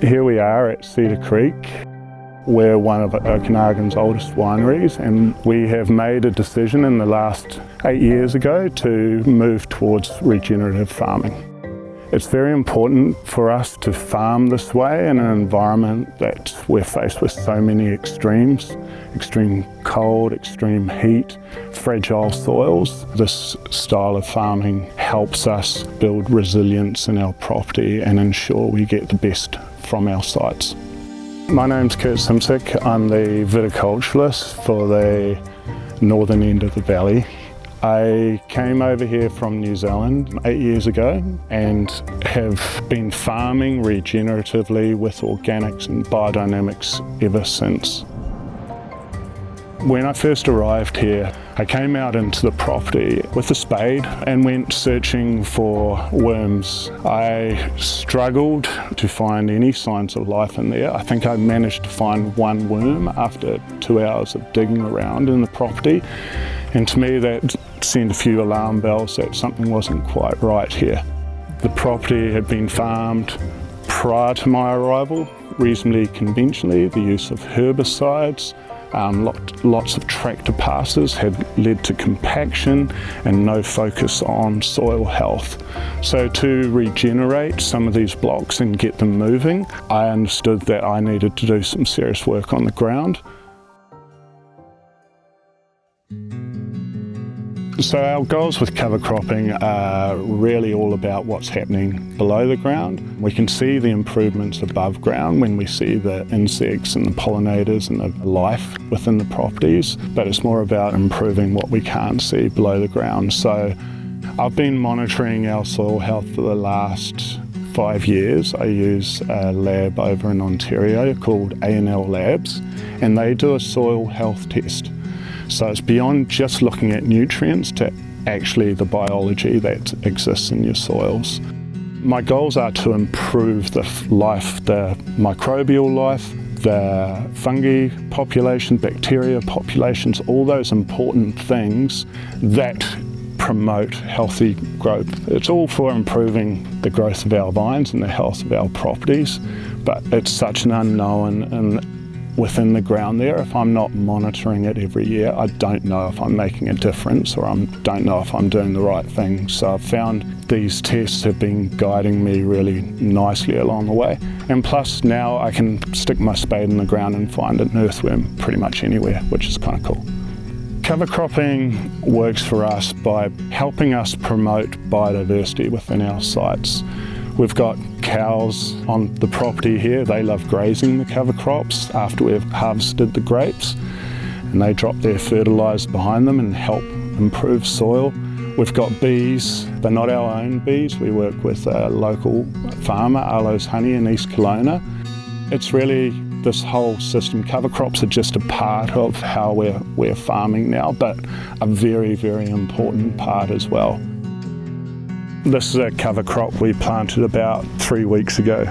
Here we are at Cedar Creek. We're one of Okanagan's oldest wineries, and we have made a decision in the last 8 years ago to move towards regenerative farming. It's very important for us to farm this way in an environment that we're faced with so many extremes, extreme cold, extreme heat, fragile soils. This style of farming helps us build resilience in our property and ensure we get the best from our sites. My name's Kurt Simcic. I'm the viticulturist for the northern end of the valley. I came over here from New Zealand 8 years ago and have been farming regeneratively with organics and biodynamics ever since. When I first arrived here, I came out into the property with a spade and went searching for worms. I struggled to find any signs of life in there. I think I managed to find one worm after 2 hours of digging around in the property. And to me that sent a few alarm bells that something wasn't quite right here. The property had been farmed prior to my arrival, reasonably conventionally. The use of herbicides, lots of tractor passes had led to compaction and no focus on soil health. So to regenerate some of these blocks and get them moving, I understood that I needed to do some serious work on the ground. So our goals with cover cropping are really all about what's happening below the ground. We can see the improvements above ground when we see the insects and the pollinators and the life within the properties, but it's more about improving what we can't see below the ground. So I've been monitoring our soil health for the last 5 years. I use a lab over in Ontario called A&L Labs, and they do a soil health test. So it's beyond just looking at nutrients to actually the biology that exists in your soils. My goals are to improve the life, the microbial life, the fungi population, bacteria populations, all those important things that promote healthy growth. It's all for improving the growth of our vines and the health of our properties, but it's such an unknown within the ground there. If I'm not monitoring it every year, I don't know if I'm making a difference or I don't know if I'm doing the right thing. So I've found these tests have been guiding me really nicely along the way. And plus now I can stick my spade in the ground and find an earthworm pretty much anywhere, which is kind of cool. Cover cropping works for us by helping us promote biodiversity within our sites. We've got cows on the property here. They love grazing the cover crops after we've harvested the grapes, and they drop their fertiliser behind them and help improve soil. We've got bees. They're not our own bees. We work with a local farmer, Arlo's Honey in East Kelowna. It's really this whole system. Cover crops are just a part of how we're farming now, but a very, very important part as well. This is a cover crop we planted about 3 weeks ago.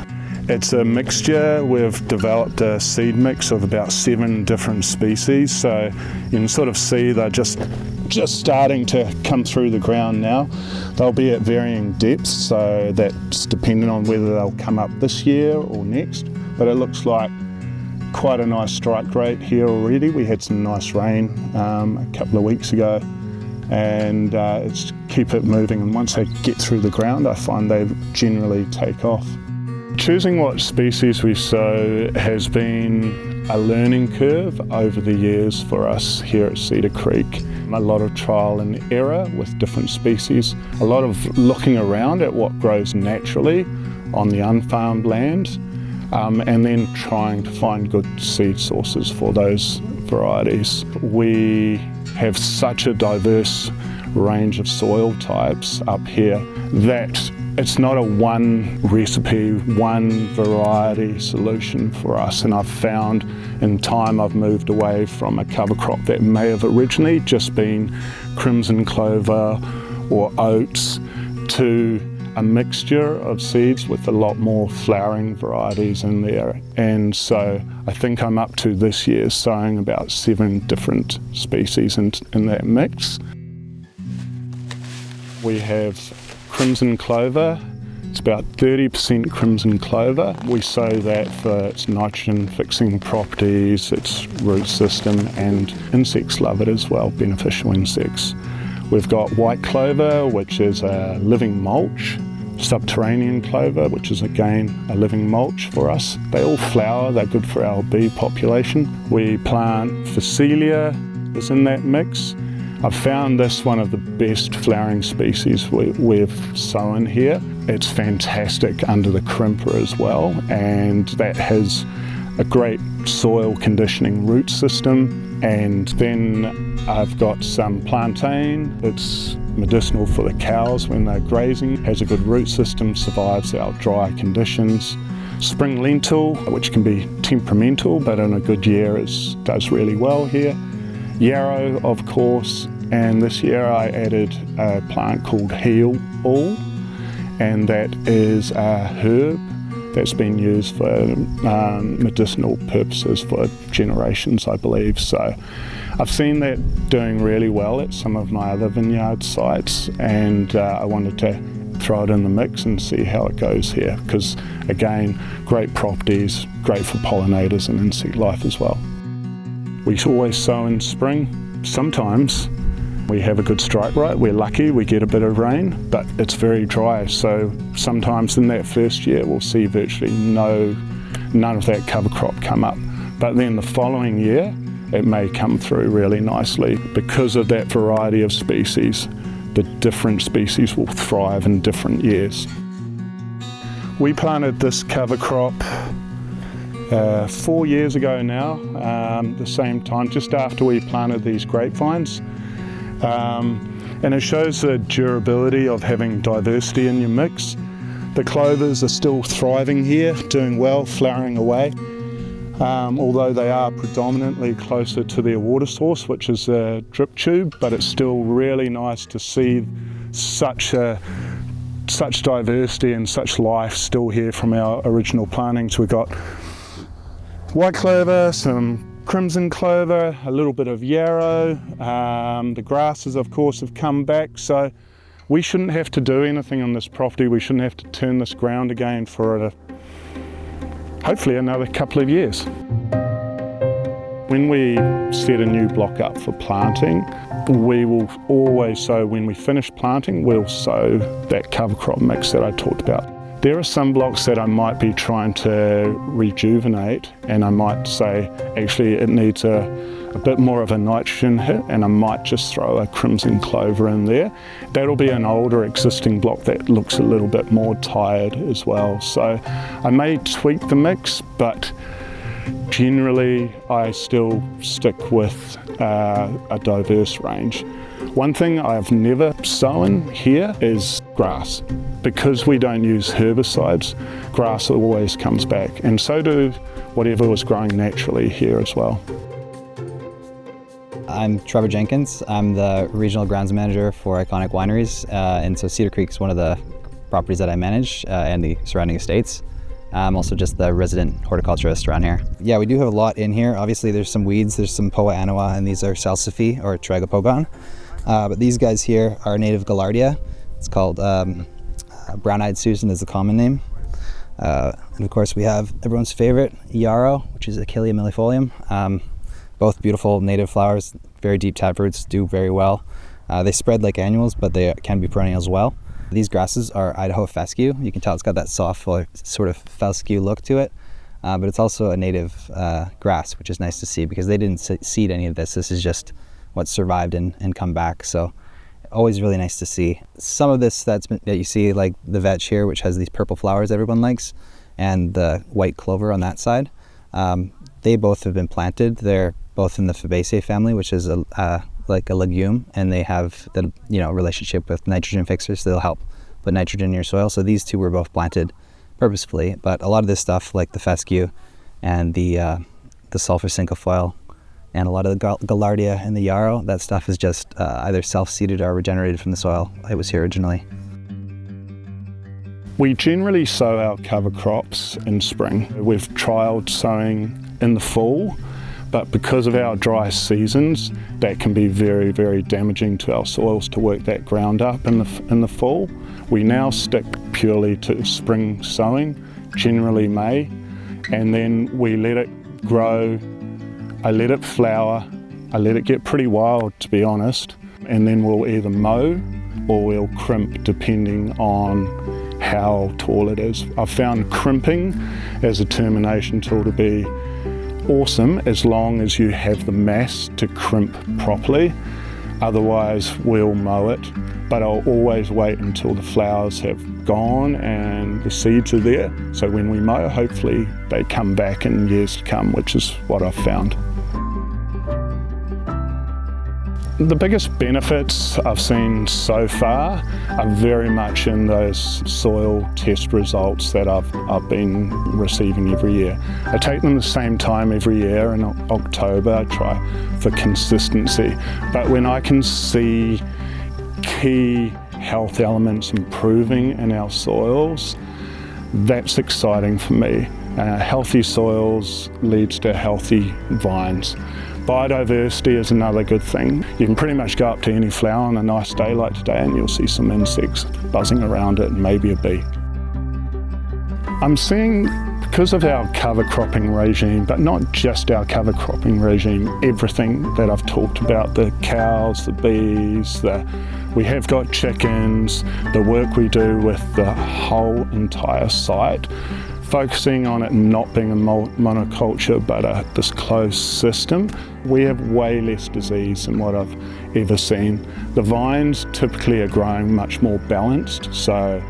It's a mixture. We've developed a seed mix of about 7 different species, so you can sort of see they're just starting to come through the ground now. They'll be at varying depths, so that's dependent on whether they'll come up this year or next, but it looks like quite a nice strike rate here already. We had some nice rain a couple of weeks ago, and it's keep it moving, and once they get through the ground I find they generally take off. Choosing what species we sow has been a learning curve over the years for us here at Cedar Creek. A lot of trial and error with different species, a lot of looking around at what grows naturally on the unfarmed land, and then trying to find good seed sources for those varieties. We have such a diverse range of soil types up here that it's not a one recipe, one variety solution for us. And I've found in time I've moved away from a cover crop that may have originally just been crimson clover or oats to a mixture of seeds with a lot more flowering varieties in there. And so I think I'm up to this year sowing about 7 different species in that mix. We have crimson clover, It's about 30% crimson clover. We sow that for its nitrogen fixing properties, its root system, and insects love it as well, beneficial insects. We've got white clover, which is a living mulch, subterranean clover, which is again a living mulch for us. They all flower, they're good for our bee population. We plant Phacelia is in that mix. I've found this one of the best flowering species we've sown here. It's fantastic under the crimper as well, and that has a great soil conditioning root system. And then I've got some plantain. It's medicinal for the cows when they're grazing, has a good root system, survives our dry conditions. Spring lentil, which can be temperamental, but in a good year does really well here. Yarrow, of course, and this year I added a plant called heel all, and that is a herb that's been used for medicinal purposes for generations, I believe. So I've seen that doing really well at some of my other vineyard sites, and I wanted to throw it in the mix and see how it goes here, because again, great properties, great for pollinators and insect life as well. We always sow in spring. Sometimes we have a good strike rate, we're lucky, we get a bit of rain, but it's very dry, so sometimes in that first year we'll see virtually none of that cover crop come up. But then the following year it may come through really nicely. Because of that variety of species, the different species will thrive in different years. We planted this cover crop 4 years ago now, the same time, just after we planted these grapevines. And it shows the durability of having diversity in your mix. The clovers are still thriving here, doing well, flowering away, although they are predominantly closer to their water source, which is a drip tube, but it's still really nice to see such diversity and such life still here from our original plantings. We've got white clover, some crimson clover, a little bit of yarrow. The grasses, of course, have come back, so we shouldn't have to do anything on this property. We shouldn't have to turn this ground again for hopefully another couple of years. When we set a new block up for planting, we will always sow, when we finish planting, we'll sow that cover crop mix that I talked about. There are some blocks that I might be trying to rejuvenate, and I might say actually it needs a bit more of a nitrogen hit, and I might just throw a crimson clover in there. That'll be an older existing block that looks a little bit more tired as well. So I may tweak the mix, but generally I still stick with a diverse range. One thing I've never sown here is grass. Because we don't use herbicides, grass always comes back, and so do whatever was growing naturally here as well. I'm Trevor Jenkins. I'm the Regional Grounds Manager for Iconic Wineries, and so Cedar Creek is one of the properties that I manage and the surrounding estates. I'm also just the resident horticulturist around here. Yeah, we do have a lot in here. Obviously there's some weeds, there's some Poa annua, and these are Salsify or Tragopogon. But these guys here are native Gaillardia. It's called Brown-Eyed Susan is the common name. And of course we have everyone's favorite, yarrow, which is Achillea millefolium. Both beautiful native flowers, very deep taproots, do very well. They spread like annuals, but they can be perennials as well. These grasses are Idaho fescue. You can tell it's got that soft sort of fescue look to it, but it's also a native grass, which is nice to see because they didn't seed any of this. This is just what survived and come back. So always really nice to see. Some of this that you see, like the vetch here, which has these purple flowers everyone likes, and the white clover on that side, they both have been planted. They're both in the Fabaceae family, which is like a legume, and they have the relationship with nitrogen fixers, so they'll help put nitrogen in your soil. So these two were both planted purposefully, but a lot of this stuff, like the fescue and the sulfur cinquefoil, and a lot of the Gaillardia and the yarrow, that stuff is just either self-seeded or regenerated from the soil. It was here originally. We generally sow our cover crops in spring. We've trialled sowing in the fall, but because of our dry seasons, that can be very, very damaging to our soils to work that ground up in the fall. We now stick purely to spring sowing, generally May, and then we let it grow. I let it flower, I let it get pretty wild, to be honest, and then we'll either mow or we'll crimp depending on how tall it is. I've found crimping as a termination tool to be awesome as long as you have the mass to crimp properly. Otherwise we'll mow it, but I'll always wait until the flowers have gone and the seeds are there. So when we mow, hopefully they come back in years to come, which is what I've found. The biggest benefits I've seen so far are very much in those soil test results that I've been receiving every year. I take them the same time every year in October. I try for consistency. But when I can see key health elements improving in our soils, that's exciting for me. Healthy soils leads to healthy vines. Biodiversity is another good thing. You can pretty much go up to any flower on a nice day like today and you'll see some insects buzzing around it and maybe a bee. I'm seeing, because of our cover cropping regime, but not just our cover cropping regime, everything that I've talked about, the cows, the bees, we have got chickens, the work we do with the whole entire site, focusing on it not being a monoculture but this closed system, we have way less disease than what I've ever seen. The vines typically are growing much more balanced, so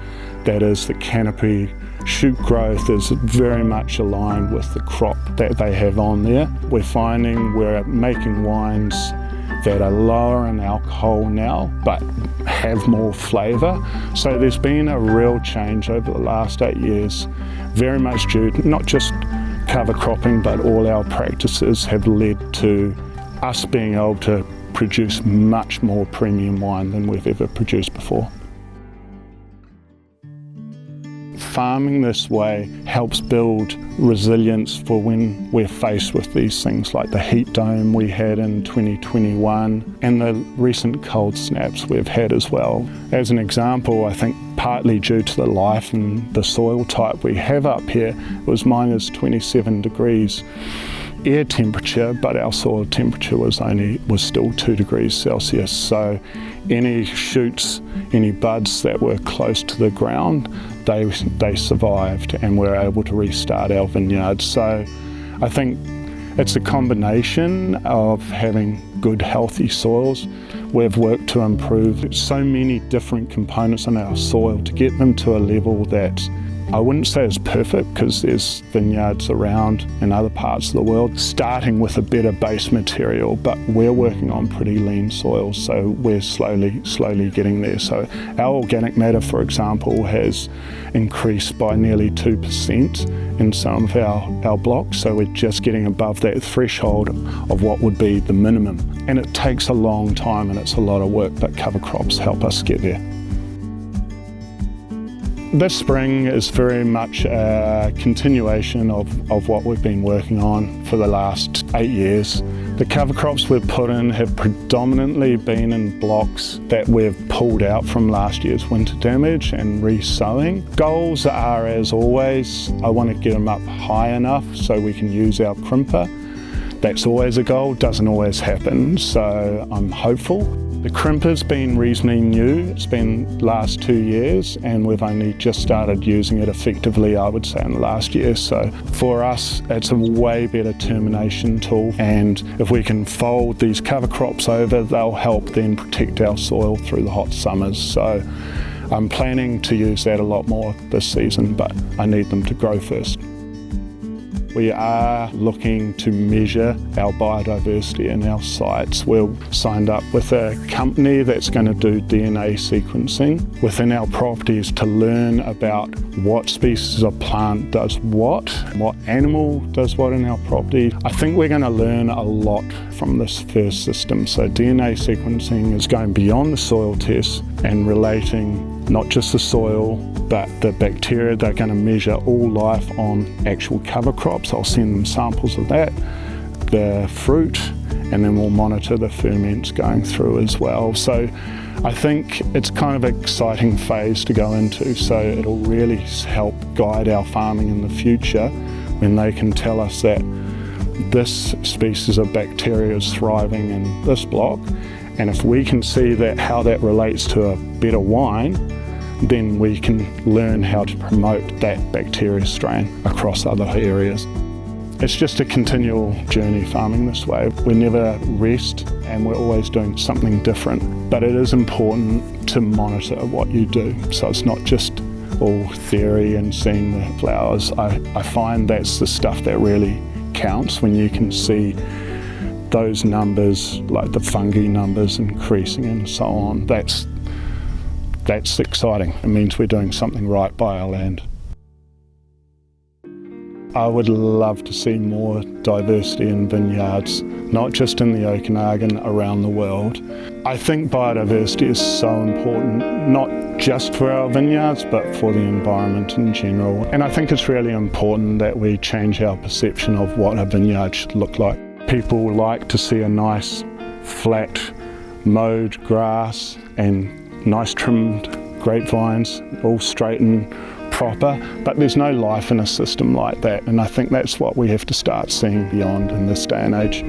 that is the canopy shoot growth is very much aligned with the crop that they have on there. We're finding we're making wines that are lower in alcohol now but have more flavour. So there's been a real change over the last 8 years, very much due to not just cover cropping but all our practices have led to us being able to produce much more premium wine than we've ever produced before. Farming this way helps build resilience for when we're faced with these things like the heat dome we had in 2021 and the recent cold snaps we've had as well. As an example, I think partly due to the life and the soil type we have up here, it was minus 27 degrees air temperature, but our soil temperature was still 2 degrees Celsius. So any shoots, any buds that were close to the ground, they survived and we're able to restart our vineyards. So I think it's a combination of having good healthy soils. We've worked to improve so many different components in our soil to get them to a level that I wouldn't say is perfect, because there's vineyards around in other parts of the world starting with a better base material, but we're working on pretty lean soils, so we're slowly getting there. So our organic matter, for example, has increased by nearly 2% in some of our blocks, so we're just getting above that threshold of what would be the minimum. And it takes a long time and it's a lot of work, but cover crops help us get there. This spring is very much a continuation of what we've been working on for the last 8 years. The cover crops we've put in have predominantly been in blocks that we've pulled out from last year's winter damage and re-sowing. Goals are, as always, I want to get them up high enough so we can use our crimper. That's always a goal, doesn't always happen, so I'm hopeful. The crimper's been reasonably new. It's been last 2 years and we've only just started using it effectively, I would say, in the last year. So for us, it's a way better termination tool, and if we can fold these cover crops over, they'll help then protect our soil through the hot summers. So I'm planning to use that a lot more this season, but I need them to grow first. We are looking to measure our biodiversity in our sites. We're signed up with a company that's going to do DNA sequencing within our properties to learn about what species of plant does what animal does what in our property. I think we're going to learn a lot from this first system. So DNA sequencing is going beyond the soil tests and relating not just the soil, but the bacteria. They're going to measure all life on actual cover crops. I'll send them samples of that. the fruit, and then we'll monitor the ferments going through as well. So I think it's kind of an exciting phase to go into, so it'll really help guide our farming in the future when they can tell us that this species of bacteria is thriving in this block, and if we can see that how that relates to a better wine, then we can learn how to promote that bacteria strain across other areas. It's just a continual journey farming this way. We never rest and we're always doing something different, but it is important to monitor what you do. So it's not just all theory and seeing the flowers. I find that's the stuff that really counts when you can see those numbers, like the fungi numbers increasing and so on. That's exciting. It means we're doing something right by our land. I would love to see more diversity in vineyards, not just in the Okanagan, around the world. I think biodiversity is so important, not just for our vineyards, but for the environment in general. And I think it's really important that we change our perception of what a vineyard should look like. People like to see a nice, flat, mowed grass and nice trimmed grapevines, all straight and proper, but there's no life in a system like that, and I think that's what we have to start seeing beyond in this day and age.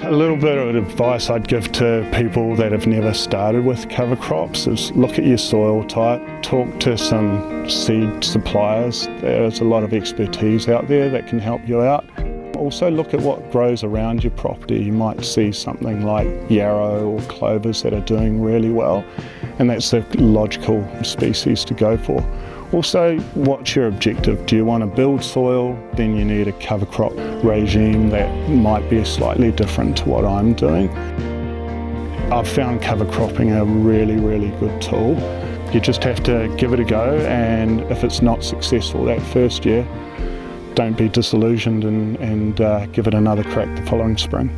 A little bit of advice I'd give to people that have never started with cover crops is look at your soil type, talk to some seed suppliers. There's a lot of expertise out there that can help you out. Also look at what grows around your property. You might see something like yarrow or clovers that are doing really well, and that's a logical species to go for. Also, what's your objective? Do you want to build soil? Then you need a cover crop regime that might be slightly different to what I'm doing. I've found cover cropping a really, really good tool. You just have to give it a go, and if it's not successful that first year, don't be disillusioned and give it another crack the following spring.